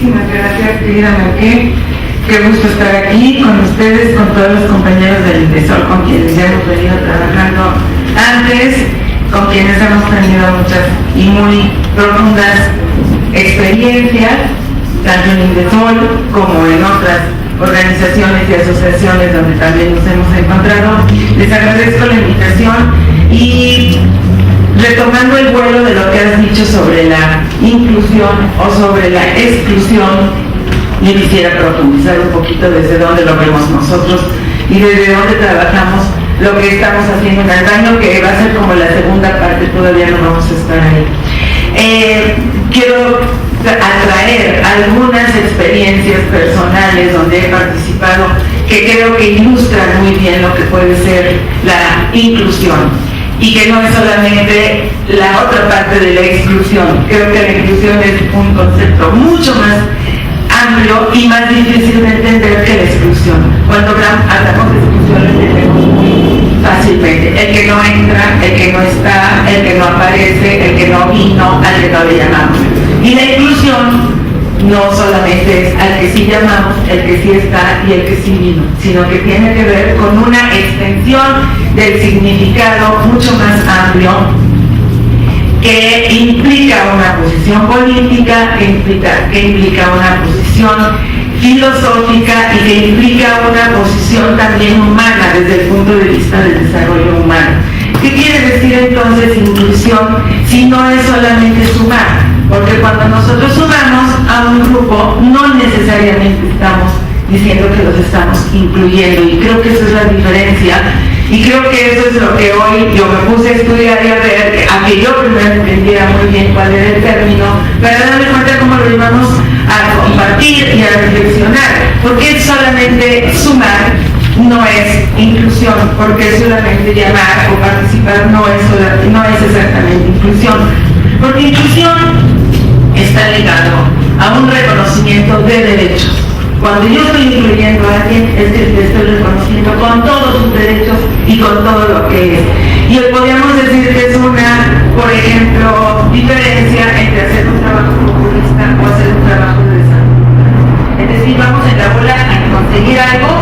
Muchísimas gracias, querida Marqué. Qué gusto estar aquí con ustedes, con todos los compañeros del INDESOL, con quienes ya hemos venido trabajando antes, con quienes hemos tenido muchas y muy profundas experiencias, tanto en INDESOL como en otras organizaciones y asociaciones donde también nos hemos encontrado. Les agradezco la invitación y retomando el vuelo de lo que has dicho sobre la inclusión o sobre la exclusión, yo quisiera profundizar un poquito desde dónde lo vemos nosotros y desde dónde trabajamos lo que estamos haciendo en Albaño, que va a ser como la segunda parte, todavía no vamos a estar ahí. Quiero atraer algunas experiencias personales donde he participado que creo que ilustran muy bien lo que puede ser la inclusión y que no es solamente la otra parte de la exclusión. Creo que la inclusión es un concepto mucho más amplio y más difícil de entender que la exclusión. Cuando hablamos de exclusión lo entendemos muy fácilmente. El que no entra, el que no está, el que no aparece, el que no vino, al que no le llamamos. Y la inclusión no solamente es al que sí llamamos, el que sí está y el que sí vino, sino que tiene que ver con una extensión del significado mucho más amplio que implica una posición política, que implica una posición filosófica y que implica una posición también humana desde el punto de vista del desarrollo humano. ¿Qué quiere decir entonces inclusión si no es solamente sumar? Porque cuando nosotros sumamos a un grupo no necesariamente estamos diciendo que los estamos incluyendo, y creo que esa es la diferencia. Y creo que eso es lo que hoy yo me puse a estudiar y a ver, a que yo primero entendiera muy bien cuál era el término, para darme cuenta cómo lo íbamos a compartir y a reflexionar. Porque solamente sumar no es inclusión, porque solamente llamar o participar no es exactamente inclusión. Porque inclusión está ligado a un reconocimiento de derechos. Cuando yo estoy incluyendo a alguien, es que le estoy reconociendo con todos sus derechos y con todo lo que es. Y podríamos decir que es una, por ejemplo, diferencia entre hacer un trabajo populista o hacer un trabajo de desarrollo. Es decir, vamos en la bola a conseguir algo,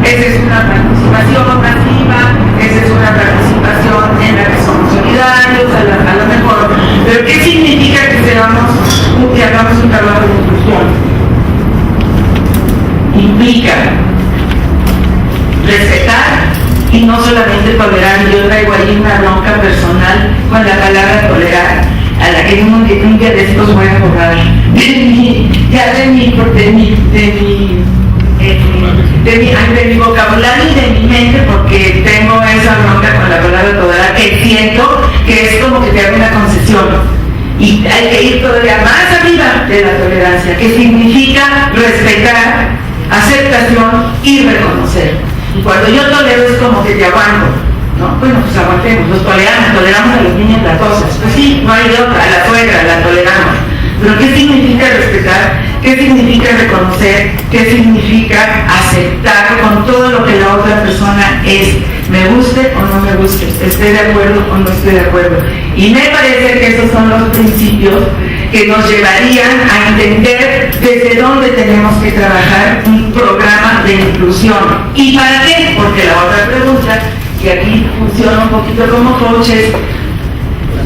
esa es una participación masiva, esa es una participación en la que somos solidarios, a lo mejor. Pero ¿qué significa que hagamos un trabajo de inclusión? Implica respetar y no solamente tolerar. Yo traigo ahí una bronca personal con la palabra tolerar, a la que un día de estos voy a borrar de mi vocabulario y de mi mente, porque tengo esa bronca con la palabra tolerar, que siento que es como que te hago una concesión. Y hay que ir todavía más arriba de la tolerancia, que significa respetar, aceptación y reconocer. Y cuando yo tolero es como que te aguanto, ¿no? Bueno, pues aguantemos, los toleramos a los niños latosos. Pues sí, no hay de otra, a la suegra la toleramos. Pero ¿qué significa respetar? ¿Qué significa reconocer? ¿Qué significa aceptar con todo lo que la otra persona es? Me guste o no me guste, esté de acuerdo o no esté de acuerdo. Y me parece que esos son los principios que nos llevarían a entender desde dónde tenemos que trabajar un programa de inclusión. ¿Y para qué? Porque la otra pregunta, que aquí funciona un poquito como coaches,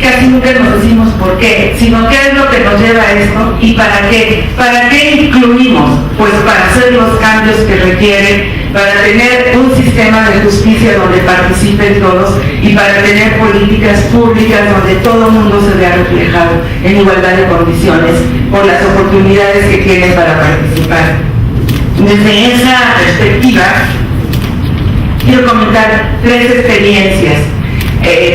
casi nunca nos decimos por qué, sino qué es lo que nos lleva a esto y para qué. ¿Para qué incluimos? Pues para hacer los cambios que requieren, para tener un sistema de justicia donde participen todos y para tener políticas públicas donde todo el mundo se vea reflejado en igualdad de condiciones por las oportunidades que tienen para participar. Desde esa perspectiva, quiero comentar 3 experiencias.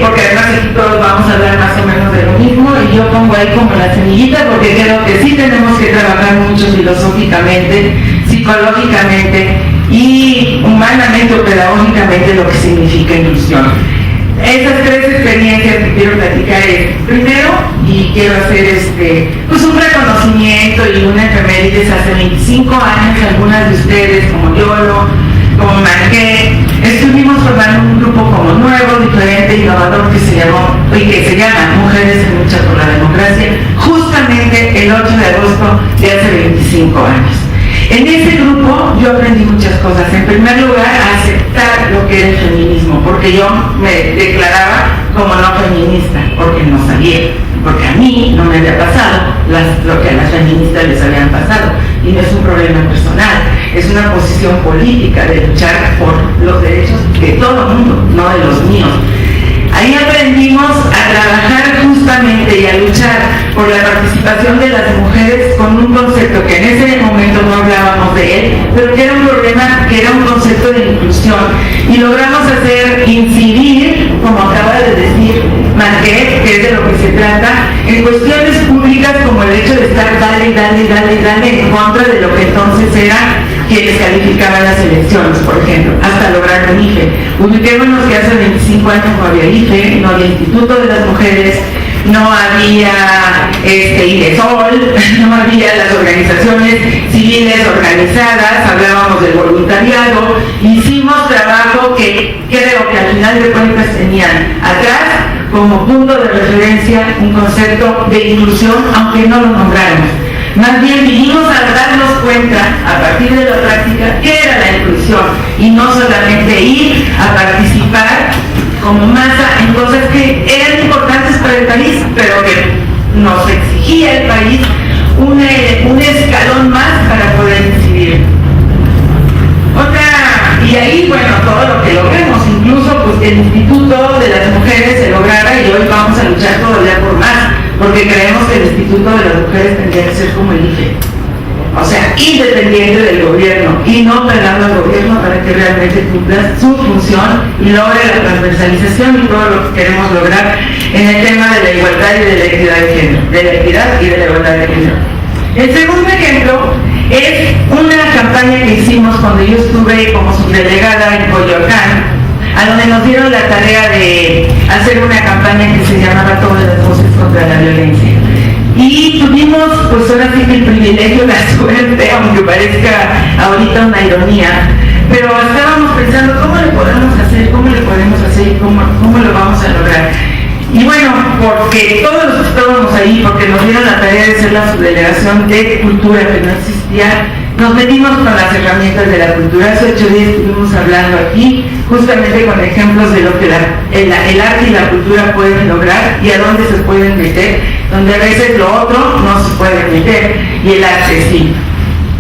Porque además aquí todos vamos a hablar más o menos de lo mismo y yo pongo ahí como la semillita porque creo que sí tenemos que trabajar mucho filosóficamente, psicológicamente y humanamente o pedagógicamente lo que significa inclusión. Esas 3 experiencias que quiero platicar es, primero, y quiero hacer pues un reconocimiento y una efemérides. Hace 25 años algunas de ustedes, como Yolo, como Marqué, estuvimos formando un grupo como nuevo, diferente, innovador, que se llamó y que se llama Mujeres en Lucha por la Democracia, justamente el 8 de agosto de hace 25 años. En ese grupo yo aprendí muchas cosas. En primer lugar, a aceptar lo que era el feminismo, porque yo me declaraba como no feminista, porque no sabía, porque a mí no me había pasado lo que a las feministas les habían pasado, y no es un problema personal, es una posición política de luchar por los derechos de todo el mundo, no de los míos. Ahí aprendimos a trabajar justamente y a luchar por la participación de las mujeres con un concepto que en ese momento no hablábamos de él, pero que era un problema, que era un concepto de inclusión. Y logramos hacer incidir, como acaba de decir Marquet, que es de lo que se trata, en cuestiones públicas como el hecho de estar dale en contra de lo que entonces era quienes calificaban las elecciones, por ejemplo, hasta lograr un IFE. Ubiquémonos que hace 25 años no había IFE, no había Instituto de las Mujeres, no había IDESOL, no había las organizaciones civiles organizadas, hablábamos del voluntariado, hicimos trabajo que creo que al final de cuentas tenían atrás como punto de referencia un concepto de inclusión, aunque no lo nombráramos. Más bien vinimos a darnos cuenta, a partir de la práctica, qué era la inclusión, y no solamente ir a participar como masa en cosas que eran importantes para el país, pero que nos exigía el país un escalón más para poder incidir. Y ahí, bueno, todo lo que logremos, incluso pues que el Instituto de las Mujeres se lograra, y hoy vamos a luchar todavía por más, porque creemos que el Instituto de las Mujeres tendría que ser como el IFE, o sea, independiente del gobierno y no pegando al gobierno, para que realmente cumpla su función y logre la transversalización y todo lo que queremos lograr en el tema de la igualdad y de la equidad de género, de la equidad y de la igualdad de género. El segundo ejemplo es una campaña que hicimos cuando yo estuve como subdelegada en Coyoacán, a donde nos dieron la tarea de hacer una campaña que se llamaba Todas las Voces contra la Violencia. Y tuvimos, pues ahora sí que el privilegio, la suerte, aunque parezca ahorita una ironía, pero estábamos pensando cómo le podemos hacer y cómo lo vamos a lograr. Y bueno, porque todos los que estábamos ahí, porque nos dieron la tarea de ser la subdelegación de cultura que no existía, nos metimos con las herramientas de la cultura. Hace 8 días estuvimos hablando aquí justamente con ejemplos de lo que el arte y la cultura pueden lograr y a dónde se pueden meter, donde a veces lo otro no se puede meter y el arte sí.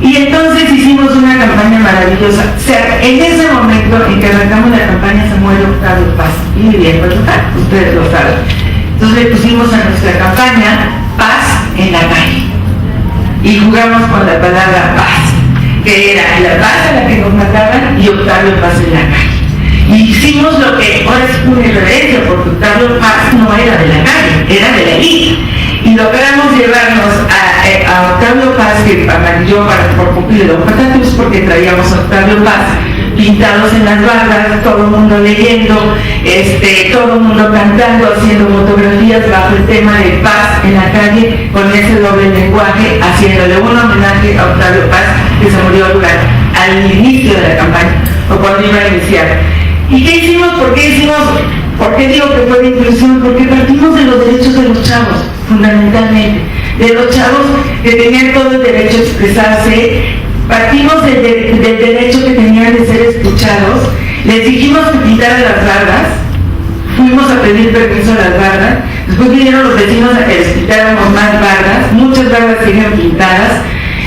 Y entonces hicimos una campaña maravillosa. O sea, en ese momento en que arrancamos la campaña se muere Octavio Paz, y bien, pues ustedes lo saben. Entonces le pusimos a nuestra campaña Paz en la calle y jugamos con la palabra paz, que era la paz a la que nos mataban y Octavio Paz en la calle. Y hicimos lo que ahora es una irreverencia, porque Octavio Paz no era de la calle, era de la élite. Y logramos llevarnos a Octavio Paz, que amarilló por cumplir los patatos, porque traíamos a Octavio Paz pintados en las barras, todo el mundo leyendo, todo el mundo cantando, haciendo fotografías bajo el tema de paz en la calle, con ese doble lenguaje, haciéndole un homenaje a Octavio Paz, que se murió al inicio de la campaña, o cuando iba a iniciar. ¿Y qué hicimos? ¿Por qué digo que fue de inclusión? Porque partimos de los derechos de los chavos, fundamentalmente, de los chavos que tenían todo el derecho a expresarse. Partimos del derecho que tenían de ser escuchados, les dijimos que pintaran las bardas, fuimos a pedir permiso a las bardas, después vinieron los vecinos a que les pintáramos más bardas, muchas bardas siguen pintadas,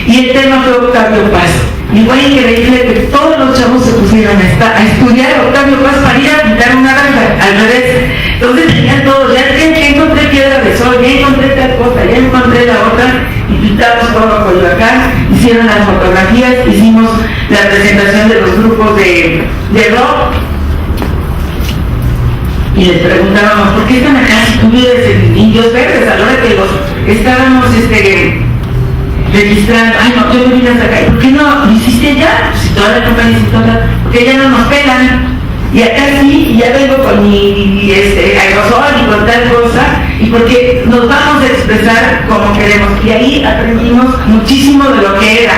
y el tema fue Octavio Paz. Y fue increíble que todos los chavos se pusieron a estudiar Octavio Paz para ir a pintar una barda, al revés. Entonces tenían todos, ya encontré piedra de sol, ya encontré tal cosa, ya encontré la otra, y pintamos todo Coyoacán, hicieron las fotografías, hicimos la presentación de los grupos de rock, y les preguntábamos, ¿por qué están acá si tú vives en Indios Verdes? A la hora que los estábamos registrando, ay no, yo me vine hasta acá, ¿por qué no lo hiciste allá? Si toda la compañía se toca, porque ya no nos pelan. Y acá sí, ya vengo con mi aerosol y con tal cosa, y porque nos vamos a expresar como queremos. Y ahí aprendimos muchísimo de lo que era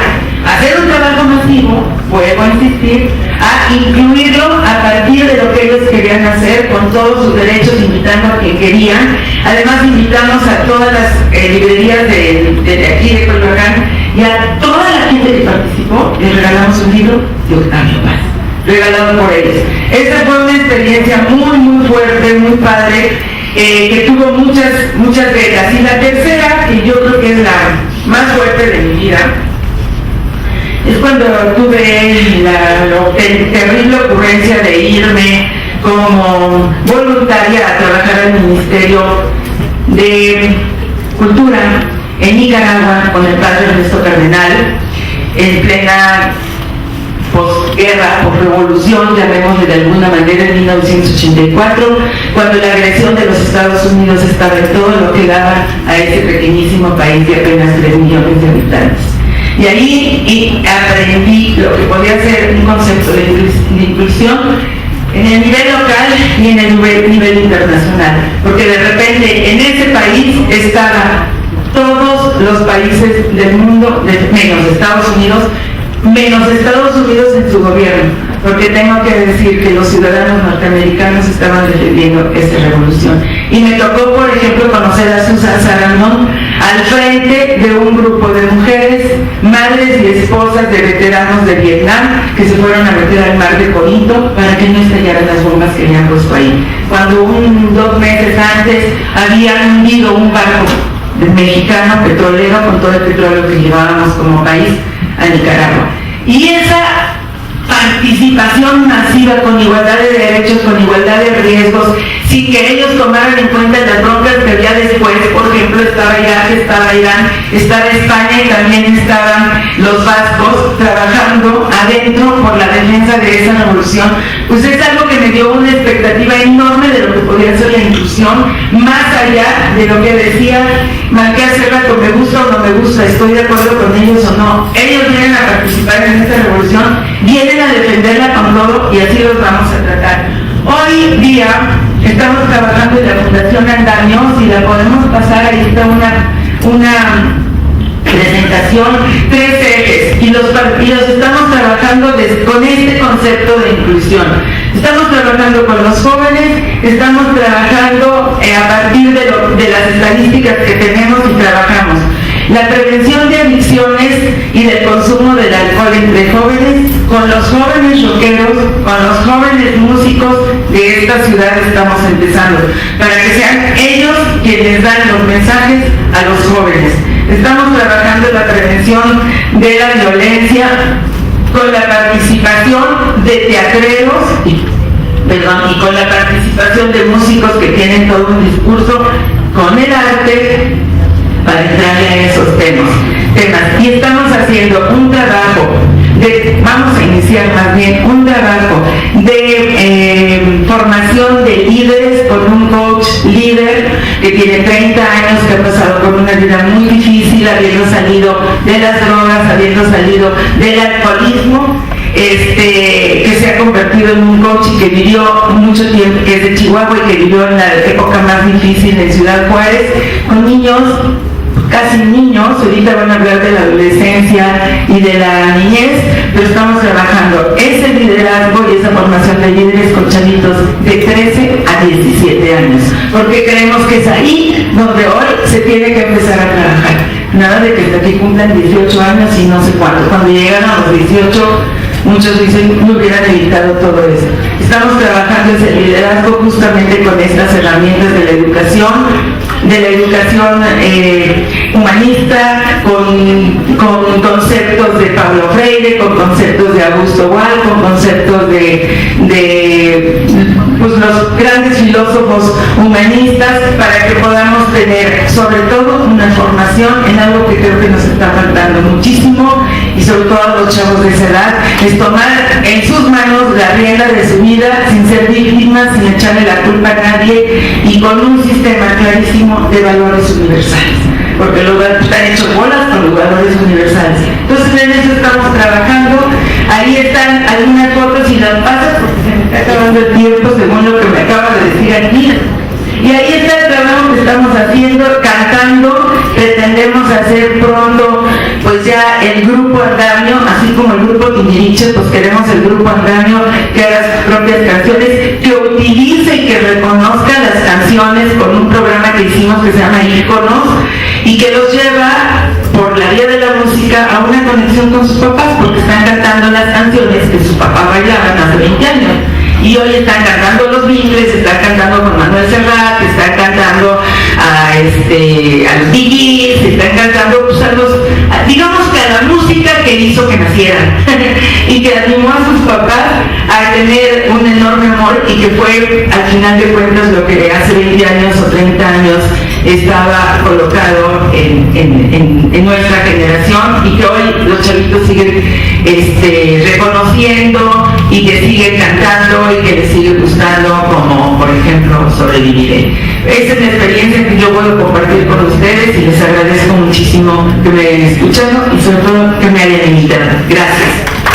hacer un trabajo masivo, vuelvo a insistir, a incluirlo a partir de lo que ellos querían hacer, con todos sus derechos, invitando a quien querían. Además invitamos a todas las librerías de aquí de Coyoacán y a toda la gente que participó, les regalamos un libro de Octavio Paz, regalado por ellos. Esta fue una experiencia muy fuerte, muy padre, que tuvo muchas becas. Y la tercera, que yo creo que es la más fuerte de mi vida, es cuando tuve la terrible ocurrencia de irme como voluntaria a trabajar al Ministerio de Cultura en Nicaragua con el padre Ernesto Cardenal, en plena posguerra, posrevolución, llamémosle de alguna manera, en 1984, cuando la agresión de los Estados Unidos estaba en todo lo que daba a ese pequeñísimo país de apenas 3 millones de habitantes. Y ahí aprendí lo que podía ser un concepto de inclusión en el nivel local y en el nivel internacional, porque de repente en ese país estaban todos los países del mundo, menos Estados Unidos en su gobierno, porque tengo que decir que los ciudadanos norteamericanos estaban defendiendo esta revolución. Y me tocó, por ejemplo, conocer a Susan Sarandon al frente de un grupo de mujeres, madres y esposas de veteranos de Vietnam, que se fueron a meter al mar de Corinto para que no estallaran las bombas que habían puesto ahí. Cuando 2 meses antes habían hundido un barco mexicano petrolero con todo el petróleo que llevábamos como país a Nicaragua. Y esa participación masiva, con igualdad de derechos, con igualdad de riesgos, sin que ellos tomaran en cuenta las broncas que había después. Por ejemplo, estaba Irak, estaba Irán, estaba España y también estaban los vascos trabajando adentro por la defensa de esa revolución. Pues es algo que me dio una expectativa enorme de lo que podía ser la inclusión, más allá de lo que decía Marqués hace rato, me gusta o no me gusta, estoy de acuerdo con ellos o no. Ellos vienen a participar en esta revolución, vienen a defenderla con todo y así los vamos a tratar. Hoy día estamos trabajando en la Fundación Andamio, si la podemos pasar, ahí está una presentación, 3 ejes, y los estamos trabajando con este concepto de inclusión. Estamos trabajando con los jóvenes, estamos trabajando a partir de las estadísticas que tenemos y trabajamos la prevención de adicciones y del consumo del alcohol entre jóvenes, con los jóvenes rockeros, con los jóvenes músicos de esta ciudad estamos empezando, para que sean ellos quienes dan los mensajes a los jóvenes. Estamos trabajando en la prevención de la violencia con la participación de teatreros y con la participación de músicos que tienen todo un discurso con el arte para entrarle a esos temas. Y estamos haciendo un trabajo vamos a iniciar más bien un trabajo de formación de líderes con un coach líder que tiene 30 años, que ha pasado por una vida muy difícil, habiendo salido de las drogas, habiendo salido del alcoholismo, que se ha convertido en un coach y que vivió mucho tiempo, que es de Chihuahua y que vivió en la época más difícil en Ciudad Juárez, con niños, casi niños. Ahorita van a hablar de la adolescencia y de la niñez, pero estamos trabajando ese liderazgo y esa formación de líderes con chavitos de 13 a 17 años, porque creemos que es ahí donde hoy se tiene que empezar a trabajar. Nada de que hasta aquí cumplan 18 años y no sé cuánto. Cuando llegan a los 18, muchos dicen no hubieran evitado todo eso. Estamos trabajando ese liderazgo justamente con estas herramientas de la educación humanista, con conceptos de Pablo Freire, con conceptos de Augusto Boal, con conceptos de pues, los grandes filósofos humanistas, para que podamos tener sobre todo una formación en algo que creo que nos está faltando muchísimo, y sobre todo a los chavos de esa edad, es tomar en sus manos la rienda de su vida sin ser víctimas, sin echarle la culpa a nadie, y con un sistema clarísimo de valores universales, porque los están hechos bolas con los valores universales. Entonces en eso estamos trabajando. Ahí están algunas fotos y las pasas porque se me está acabando el tiempo según lo que me acaba de decir aquí. Y ahí está el trabajo que estamos haciendo, cantando. Pretendemos hacer pronto pues ya el grupo grupo Andamio, así como el grupo Timbiriche, pues queremos el grupo Andamio que haga sus propias canciones, que utilice y que reconozca las canciones con un programa que hicimos que se llama Íconos y que los lleva por la vía de la música a una conexión con sus papás, porque están cantando las canciones que sus papás bailaban hace 20 años. Y hoy están cantando los Beatles, están cantando con Manuel Serrat, están cantando a los Bee Gees, están cantando pues, digamos que a la música que hizo que nacieran y que animó a sus papás a tener un enorme amor y que fue al final de cuentas lo que hace 20 años o 30 años estaba colocado en nuestra generación y que hoy los chavitos siguen reconociendo y que siguen cantando y que les sigue gustando, como por ejemplo Sobreviviré. Esa es la experiencia que yo puedo compartir con ustedes y les agradezco muchísimo que me hayan escuchado y sobre todo que me hayan invitado. Gracias.